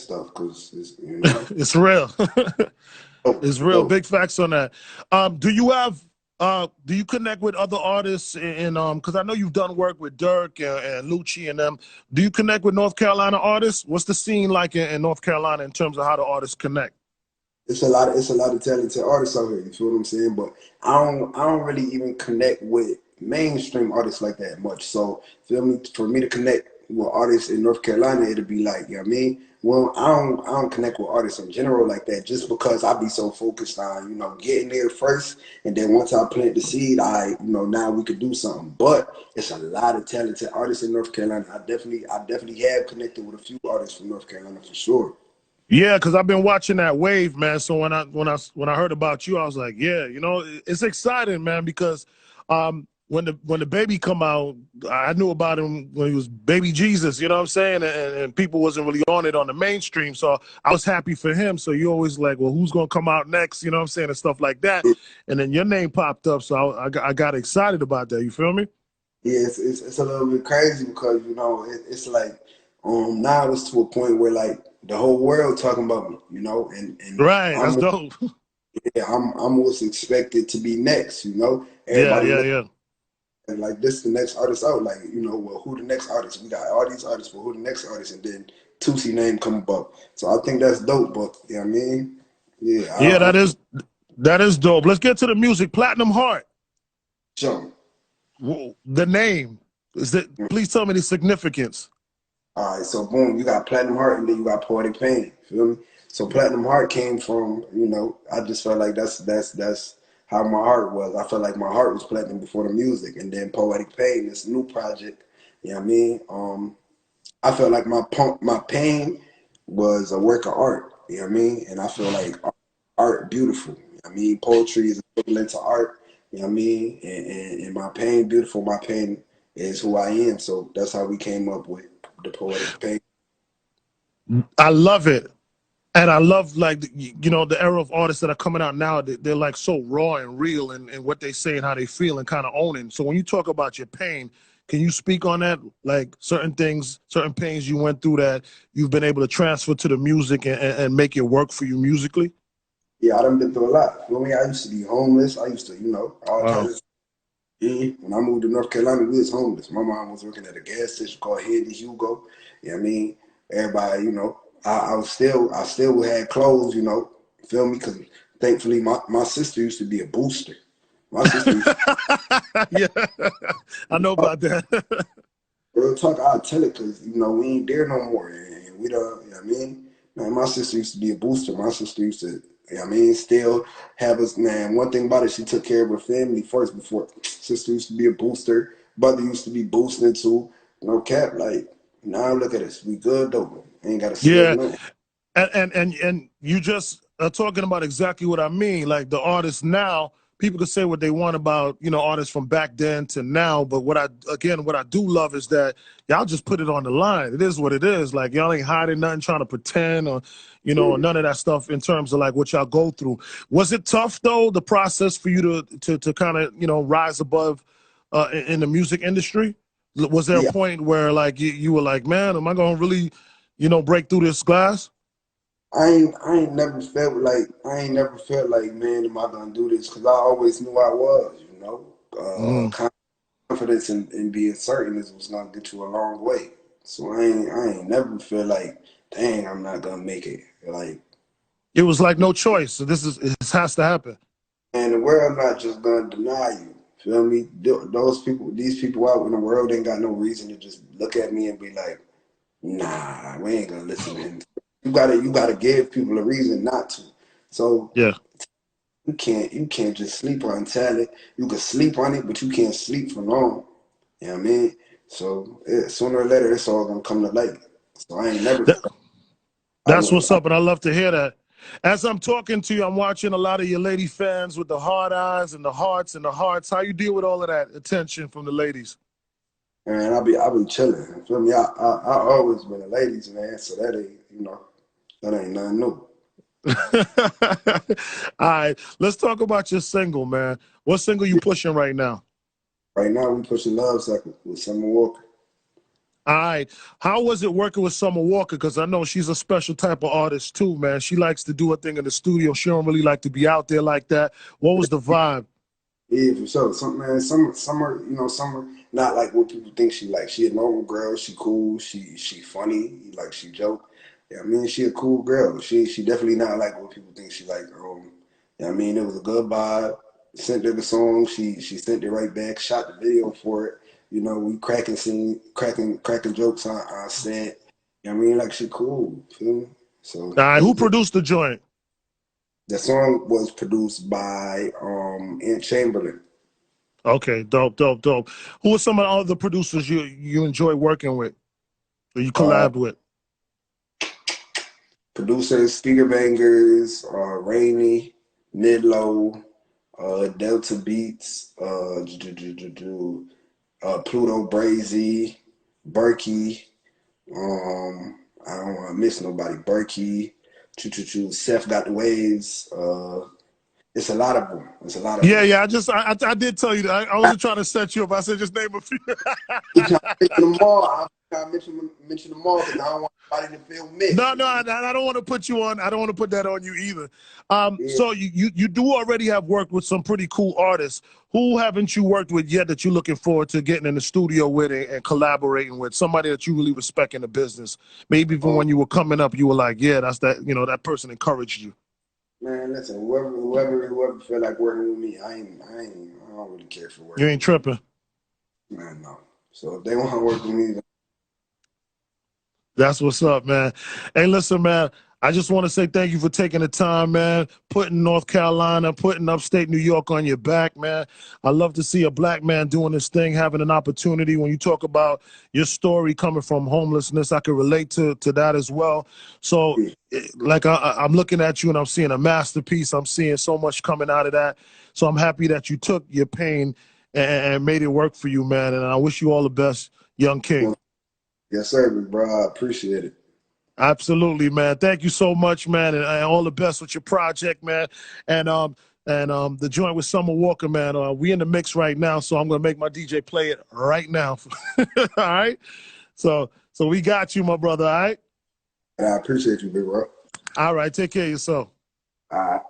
stuff because it's, you know, It's real. dope, It's real. dope. Big facts on that. Do you connect with other artists because I know you've done work with Dirk and Lucci and them. Do you connect with North Carolina artists? What's the scene like in North Carolina in terms of how the artists connect? It's a lot of talented artists out here. You feel what I'm saying? But I don't really even connect with mainstream artists like that much. So feel me? For me to connect with artists in North Carolina, it'd be like, you know what I mean? Well, I don't connect with artists in general like that just because I be so focused on, you know, getting there first, and then once I plant the seed, you know, now we could do something. But it's a lot of talented artists in North Carolina. I definitely have connected with a few artists from North Carolina for sure. Yeah, because I've been watching that wave, man. So when I heard about you, I was like, yeah, it's exciting, man. Because when the baby come out, I knew about him when he was baby Jesus. You know what I'm saying? And people wasn't really on it on the mainstream, so I was happy for him. So you always like, well, who's gonna come out next? You know what I'm saying, and stuff like that. And then your name popped up, so I got excited about that. You feel me? Yeah, it's a little bit crazy because you know it's like now it's to a point where like the whole world talking about me, you know, and Right. That's I'm dope. yeah, I'm what's expected to be next, you know. Yeah, Everybody yeah, look yeah. like this the next artist out, like you know, well who the next artist? We got all these artists, but who the next artist? And then Toosii name come up, so I think that's dope. But you know what I mean, yeah, Yeah, I that is dope. Let's get to the music. Platinum Heart. show. The name is that? Please tell me the significance. All right, so boom, you got Platinum Heart and then you got Poetic Pain. Feel me? So Platinum Heart came from, you know, I just felt like that's how my heart was. I felt like my heart was platinum before the music, and then Poetic Pain, this new project. You know what I mean? I felt like my pain was a work of art. You know what I mean? And I feel like art beautiful. You know what I mean, poetry is equivalent to art. You know what I mean? And my pain beautiful. My pain is who I am. So that's how we came up with the Poetic Pain. I love it. And I love like the era of artists that are coming out now. They're like so raw and real and what they say and how they feel and kind of owning. So when you talk about your pain, can you speak on that? Like certain things, certain pains you went through that you've been able to transfer to the music and make it work for you musically? Yeah, I done been through a lot. You know what I mean? I used to be homeless. I used to, you know, all Wow. kinds of when I moved to North Carolina, we was homeless. My mom was working at a gas station called Handy Hugo. You know what I mean? Everybody, you know, I still had clothes, you know, feel me? Because thankfully my sister used to be a booster. My sister used Yeah, I know to, about that. real talk, I'll tell it because, you know, we ain't there no more. And we don't, you know what I mean? Man, my sister used to be a booster. My sister used to, you know what I mean, still have us, man. One thing about it, she took care of her family first before. Sister used to be a booster. Brother used to be boosting too. No cap. Like, now look at us. We good though. Ain't got to sweat Yeah, nothing. and you just are talking about exactly what I mean. Like the artists now, people can say what they want about artists from back then to now, but what I do love is that y'all just put it on the line. It is what it is. Like y'all ain't hiding nothing, trying to pretend or Yeah. none of that stuff in terms of like what y'all go through. Was it tough though, the process for you to kind of rise above in the music industry? Was there a Yeah. point where like you were like, man, am I gonna really break through this glass? I ain't never felt like, man, am I gonna do this? Because I always knew I was, you know. Mm. Confidence in being certain is what's gonna get you a long way. So I ain't never feel like, dang, I'm not gonna make it. Like, It was like no choice. So this has to happen. and the world not just gonna deny you. Feel me? Those people, these people out in the world ain't got no reason to just look at me and be like, nah, we ain't gonna listen to him. You gotta give people a reason not to. So Yeah, you can't just sleep on talent. You can sleep on it, but you can't sleep for long. You know what I mean? So sooner or later, it's all gonna come to light. So I ain't never. that, I that's was. what's up, and I love to hear that. As I'm talking to you, I'm watching a lot of your lady fans with the hard eyes and the hearts and the hearts. How you deal with all of that attention from the ladies? Man, I be chilling. You feel me? I always been a ladies man, so that ain't that ain't nothing new. All right, let's talk about your single, man. What single you pushing right now? Right now we pushing Love Cycle with Summer Walker. All right. How was it working with Summer Walker? Because I know she's a special type of artist too, man. She likes to do her thing in the studio. She don't really like to be out there like that. What was the vibe? Yeah, for sure. Some man, summer, summer. Not like what people think she like. She a normal girl. She cool. She funny. Like she joke. Yeah, I mean, she a cool girl. She definitely not like what people think she like. Yeah, I mean, it was a good vibe. Sent her the song. She sent it right back. Shot the video for it. We cracking jokes on set. I mean, like she cool. Feel me? So All right. it Who was good. produced the joint? The song was produced by Ant Chamberlain. Okay. Dope, dope, dope. Who are some of the other producers you enjoy working with or you Uh, collabed with? Producers, Speaker Bangers, Rainy, Midlow, Delta Beats, Pluto Brazy, Berkey. I don't want to miss nobody. Berkey, Seth got the waves. It's a lot of them. It's a lot of Yeah, them. yeah. I did tell you that. I wasn't trying to set you up. I said just name a few. I'm trying to mention them all. I'm trying to mention them all because I don't want anybody to feel missed. No, no, I don't want to put you on. I don't want to put that on you either. Yeah. So you do already have worked with some pretty cool artists. Who haven't you worked with yet that you're looking forward to getting in the studio with and collaborating with? Somebody that you really respect in the business. Maybe even Um, when you were coming up, you were like, yeah, that's that. You know, that person encouraged you. Man, listen, whoever feel like working with me, I don't really care for You working ain't with nobody. tripping. Man, no. So if they want to work with me, That's what's up, man. Hey, listen, man. I just want to say thank you for taking the time, man. Putting North Carolina, putting upstate New York on your back, man. I love to see a black man doing this thing, having an opportunity. When you talk about your story coming from homelessness, I can relate to that as well. So, yeah, like, I'm looking at you and I'm seeing a masterpiece. I'm seeing so much coming out of that. So I'm happy that you took your pain and made it work for you, man. And I wish you all the best, young king. well, yes, sir, big bro. I appreciate it. Absolutely, man. Thank you so much, man, and all the best with your project, man. And the joint with Summer Walker, man. We in the mix right now, so I'm gonna make my DJ play it right now. All right. So we got you, my brother. All right. And I appreciate you, big bro. All right. Take care of yourself. All right.